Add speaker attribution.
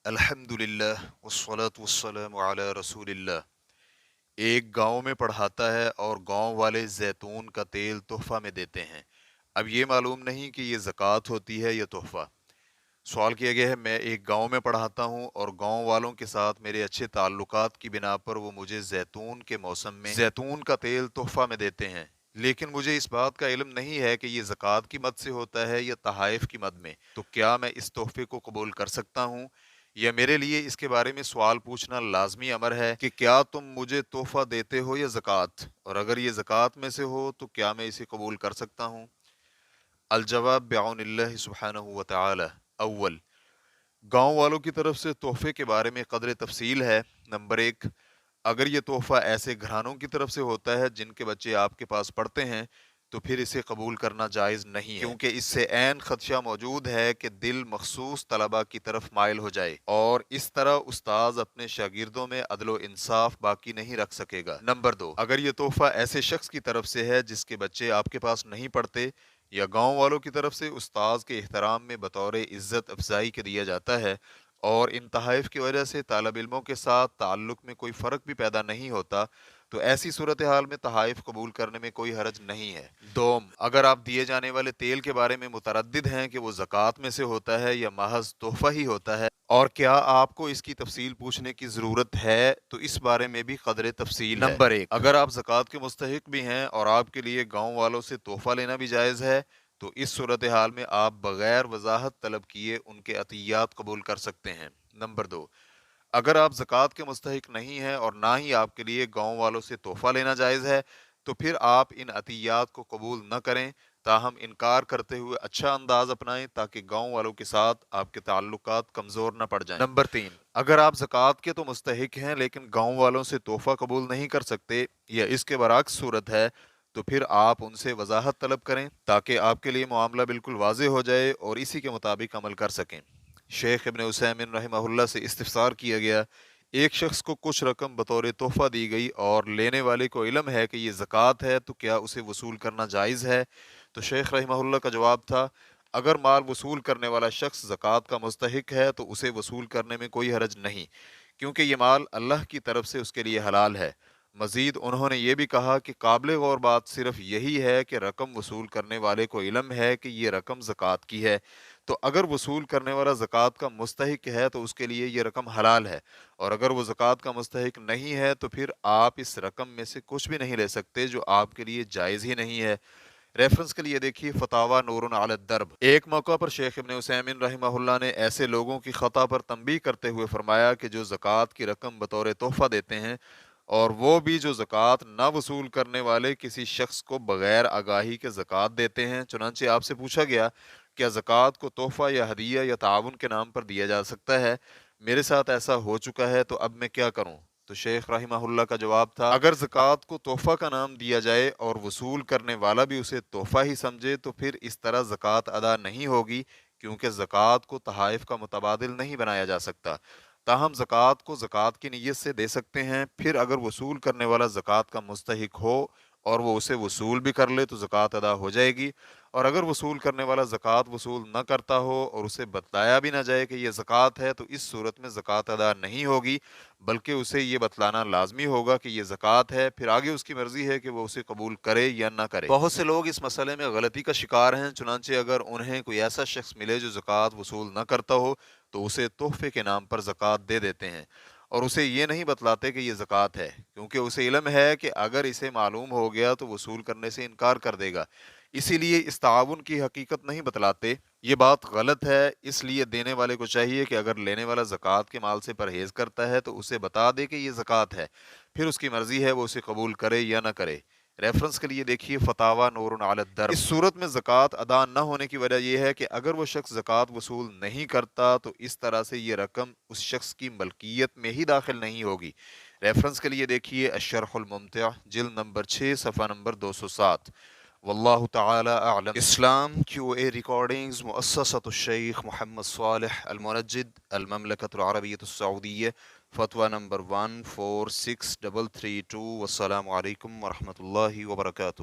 Speaker 1: الحمدللہ والصلاة والسلام علی رسول اللہ۔ ایک گاؤں میں پڑھاتا ہے اور گاؤں والے زیتون کا تیل تحفہ میں دیتے ہیں۔ اب یہ معلوم نہیں کہ یہ زکوٰۃ ہوتی ہے یا تحفہ۔ سوال کیا گیا ہے، میں ایک گاؤں میں پڑھاتا ہوں اور گاؤں والوں کے ساتھ میرے اچھے تعلقات کی بنا پر وہ مجھے زیتون کے موسم میں زیتون کا تیل تحفہ میں دیتے ہیں، لیکن مجھے اس بات کا علم نہیں ہے کہ یہ زکوٰۃ کی مد سے ہوتا ہے یا تحائف کی مد میں، تو کیا میں اس تحفے کو قبول کر سکتا ہوں؟ یا میرے لیے اس کے بارے میں سوال پوچھنا لازمی امر ہے کہ کیا تم مجھے تحفہ دیتے ہو یا زکوٰۃ، اور اگر یہ زکوٰۃ میں سے ہو تو کیا میں اسے قبول کر سکتا ہوں؟ الجواب بعون اللہ سبحانہ وتعالی۔ اول، گاؤں والوں کی طرف سے تحفے کے بارے میں قدر تفصیل ہے۔ نمبر ایک، اگر یہ تحفہ ایسے گھرانوں کی طرف سے ہوتا ہے جن کے بچے آپ کے پاس پڑھتے ہیں تو پھر اسے قبول کرنا جائز نہیں ہے، کیونکہ اس سے عین خدشہ موجود ہے کہ دل مخصوص طلبہ کی طرف مائل ہو جائے اور اس طرح استاذ اپنے شاگردوں میں عدل و انصاف باقی نہیں رکھ سکے گا۔ نمبر دو، اگر یہ تحفہ ایسے شخص کی طرف سے ہے جس کے بچے آپ کے پاس نہیں پڑھتے، یا گاؤں والوں کی طرف سے استاذ کے احترام میں بطور عزت افزائی کے دیا جاتا ہے اور ان تحائف کی وجہ سے طالب علموں کے ساتھ تعلق میں کوئی فرق بھی پیدا نہیں ہوتا، تو ایسی صورتحال میں تحائف قبول کرنے میں کوئی حرج نہیں ہے۔ دوم، اگر آپ دیے جانے والے تیل کے بارے میں متردد ہیں کہ وہ زکوٰۃ میں سے ہوتا ہے یا محض تحفہ ہی ہوتا ہے، اور کیا آپ کو اس کی تفصیل پوچھنے کی ضرورت ہے، تو اس بارے میں بھی قدر تفصیل ہے۔ نمبر ایک، اگر آپ زکوٰۃ کے مستحق بھی ہیں اور آپ کے لیے گاؤں والوں سے تحفہ لینا بھی جائز ہے، تو اس صورتحال میں آپ بغیر وضاحت طلب کیے ان کے عطیات قبول کر سکتے ہیں۔ نمبر دو، اگر آپ زکوٰۃ کے مستحق نہیں ہیں اور نہ ہی آپ کے لیے گاؤں والوں سے تحفہ لینا جائز ہے، تو پھر آپ ان عطیات کو قبول نہ کریں، تاہم انکار کرتے ہوئے اچھا انداز اپنائیں تاکہ گاؤں والوں کے ساتھ آپ کے تعلقات کمزور نہ پڑ جائیں۔ نمبر تین، اگر آپ زکوٰۃ کے تو مستحق ہیں لیکن گاؤں والوں سے تحفہ قبول نہیں کر سکتے یا اس کے برعکس صورت ہے، تو پھر آپ ان سے وضاحت طلب کریں تاکہ آپ کے لیے معاملہ بالکل واضح ہو جائے اور اسی کے مطابق عمل کر سکیں۔ شیخ ابن عثیمین رحمہ اللہ سے استفسار کیا گیا، ایک شخص کو کچھ رقم بطور تحفہ دی گئی اور لینے والے کو علم ہے کہ یہ زکوٰۃ ہے، تو کیا اسے وصول کرنا جائز ہے؟ تو شیخ رحمہ اللہ کا جواب تھا، اگر مال وصول کرنے والا شخص زکوٰۃ کا مستحق ہے تو اسے وصول کرنے میں کوئی حرج نہیں، کیونکہ یہ مال اللہ کی طرف سے اس کے لیے حلال ہے۔ مزید انہوں نے یہ بھی کہا کہ قابل غور بات صرف یہی ہے کہ رقم وصول کرنے والے کو علم ہے کہ یہ رقم زکوٰۃ کی ہے، تو اگر وصول کرنے والا زکوٰۃ کا مستحق ہے تو اس کے لیے یہ رقم حلال ہے، اور اگر وہ زکوٰۃ کا مستحق نہیں ہے تو پھر آپ اس رقم میں سے کچھ بھی نہیں لے سکتے جو آپ کے لیے جائز ہی نہیں ہے۔ ریفرنس کے لیے دیکھیے فتاوی نور علی الدرب۔ ایک موقع پر شیخ ابن عثیمین رحمہ اللہ نے ایسے لوگوں کی خطا پر تنبیہ کرتے ہوئے فرمایا کہ جو زکوٰۃ کی رقم بطور تحفہ دیتے ہیں، اور وہ بھی جو زکوٰۃ نہ وصول کرنے والے کسی شخص کو بغیر آگاہی کے زکوٰۃ دیتے ہیں۔ چنانچہ آپ سے پوچھا گیا، کیا زکوٰۃ کو تحفہ یا ہدیہ یا تعاون کے نام پر دیا جا سکتا ہے؟ میرے ساتھ ایسا ہو چکا ہے، تو اب میں کیا کروں؟ تو شیخ رحمہ اللہ کا جواب تھا، اگر زکوٰۃ کو تحفہ کا نام دیا جائے اور وصول کرنے والا بھی اسے تحفہ ہی سمجھے تو پھر اس طرح زکوٰۃ ادا نہیں ہوگی، کیونکہ زکوٰۃ کو تحائف کا متبادل نہیں بنایا جا سکتا۔ تاہم زکوٰۃ کو زکوٰۃ کی نیت سے دے سکتے ہیں، پھر اگر وصول کرنے والا زکوٰۃ کا مستحق ہو اور وہ اسے وصول بھی کر لے تو زکوٰۃ ادا ہو جائے گی، اور اگر وصول کرنے والا زکوٰۃ وصول نہ کرتا ہو اور اسے بتلایا بھی نہ جائے کہ یہ زکوٰۃ ہے، تو اس صورت میں زکوٰۃ ادا نہیں ہوگی، بلکہ اسے یہ بتلانا لازمی ہوگا کہ یہ زکوٰۃ ہے، پھر آگے اس کی مرضی ہے کہ وہ اسے قبول کرے یا نہ کرے۔ بہت سے لوگ اس مسئلے میں غلطی کا شکار ہیں، چنانچہ اگر انہیں کوئی ایسا شخص ملے جو زکوٰۃ وصول نہ کرتا ہو تو اسے تحفے کے نام پر زکوٰۃ دے دیتے ہیں، اور اسے یہ نہیں بتلاتے کہ یہ زکوٰۃ ہے، کیونکہ اسے علم ہے کہ اگر اسے معلوم ہو گیا تو وصول کرنے سے انکار کر دے گا، اسی لیے اس تعاون کی حقیقت نہیں بتلاتے۔ یہ بات غلط ہے، اس لیے دینے والے کو چاہیے کہ اگر لینے والا زکوٰۃ کے مال سے پرہیز کرتا ہے تو اسے بتا دے کہ یہ زکوٰۃ ہے، پھر اس کی مرضی ہے وہ اسے قبول کرے یا نہ کرے۔ ریفرنس کے لیے دیکھیے فتاوی نور علی الدرب۔ اس صورت میں زکوٰۃ ادا نہ ہونے کی وجہ یہ ہے کہ اگر وہ شخص زکوٰۃ وصول نہیں کرتا تو اس طرح سے یہ رقم اس شخص کی ملکیت میں ہی داخل نہیں ہوگی۔ ریفرنس کے لیے دیکھیے الشرح الممتع، جلد نمبر 6، صفحہ نمبر 207۔ واللہ تعالی اعلم۔ اسلام QA ریکارڈنگز، مؤسسۃ الشیخ محمد صالح المنجد، المملکۃ العربیۃ السعودیہ، فتویٰ نمبر 146332۔ والسلام علیکم ورحمۃ اللہ وبرکاتہ۔